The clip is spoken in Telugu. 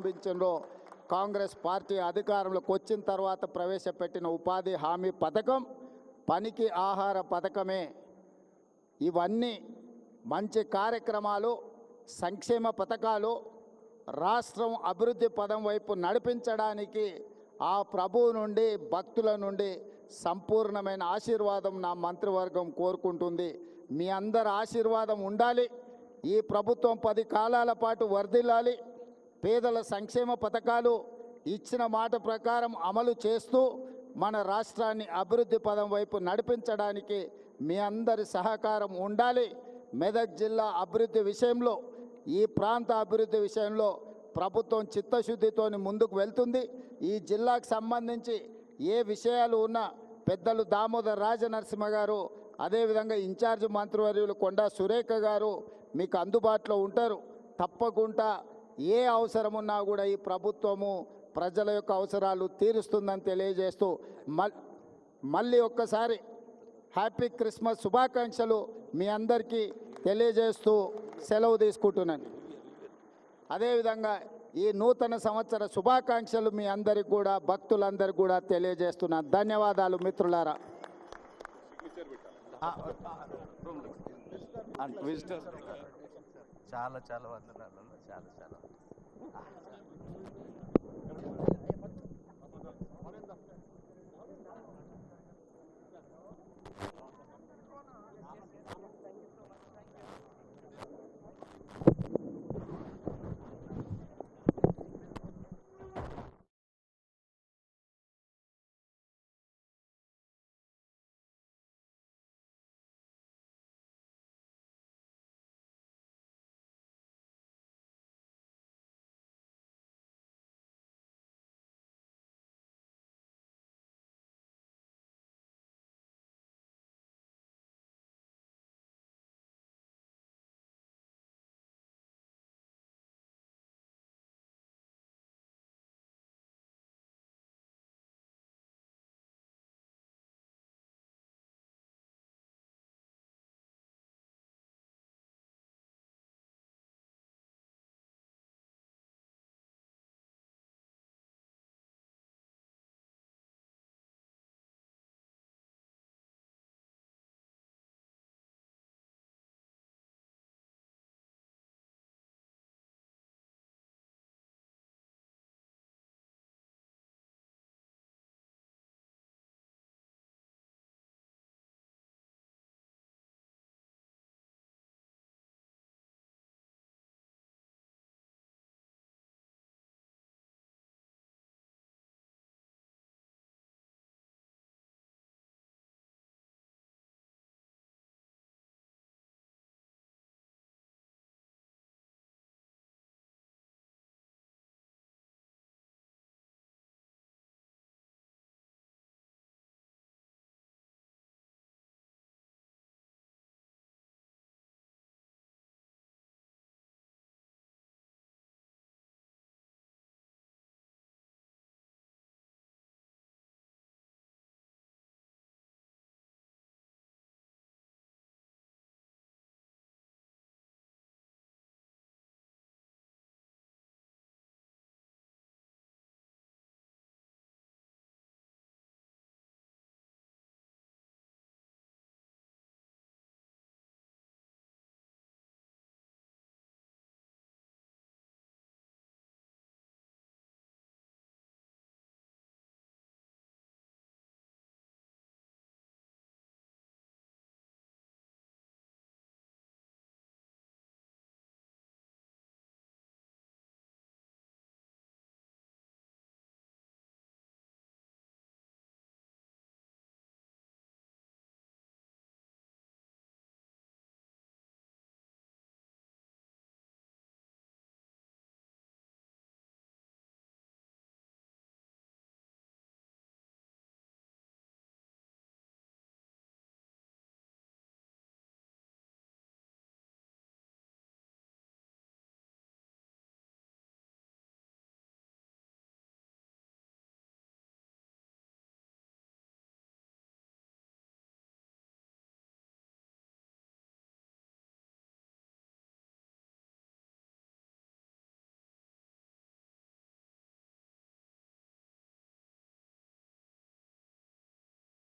ప్రారంభించడంలో కాంగ్రెస్ పార్టీ అధికారంలోకి వచ్చిన తర్వాత ప్రవేశపెట్టిన ఉపాధి హామీ పథకం, పనికి ఆహార పథకమే. ఇవన్నీ మంచి కార్యక్రమాలు, సంక్షేమ పథకాలు రాష్ట్రం అభివృద్ధి పదం వైపు నడిపించడానికి ఆ ప్రభువు నుండి, భక్తుల నుండి సంపూర్ణమైన ఆశీర్వాదం నా మంత్రివర్గం కోరుకుంటుంది. మీ అందరి ఆశీర్వాదం ఉండాలి. ఈ ప్రభుత్వం 10 కాలాల పాటు వర్ధిల్లాలి. పేదల సంక్షేమ పథకాలు ఇచ్చిన మాట ప్రకారం అమలు చేస్తూ మన రాష్ట్రాన్ని అభివృద్ధి పదం వైపు నడిపించడానికి మీ అందరి సహకారం ఉండాలి. మెదక్ జిల్లా అభివృద్ధి విషయంలో, ఈ ప్రాంత అభివృద్ధి విషయంలో ప్రభుత్వం చిత్తశుద్ధితో ముందుకు వెళ్తుంది. ఈ జిల్లాకు సంబంధించి ఏ విషయాలు ఉన్నా పెద్దలు దామోదర్ రాజనరసింహ గారు, అదేవిధంగా ఇన్ఛార్జ్ మంత్రివర్యులు కొండా సురేఖ గారు మీకు అందుబాటులో ఉంటారు. తప్పకుండా ఏ అవసరం ఉన్నా కూడా ఈ ప్రభుత్వము ప్రజల యొక్క అవసరాలు తీరుస్తుందని తెలియజేస్తూ మళ్ళీ ఒక్కసారి హ్యాపీ క్రిస్మస్ శుభాకాంక్షలు మీ అందరికీ తెలియజేస్తూ సెలవు తీసుకుంటున్నాను. అదేవిధంగా ఈ నూతన సంవత్సర శుభాకాంక్షలు మీ అందరికి కూడా, భక్తులందరికీ కూడా తెలియజేస్తున్నాను. ధన్యవాదాలు మిత్రులారా. చాలా వందనాలు. చాలా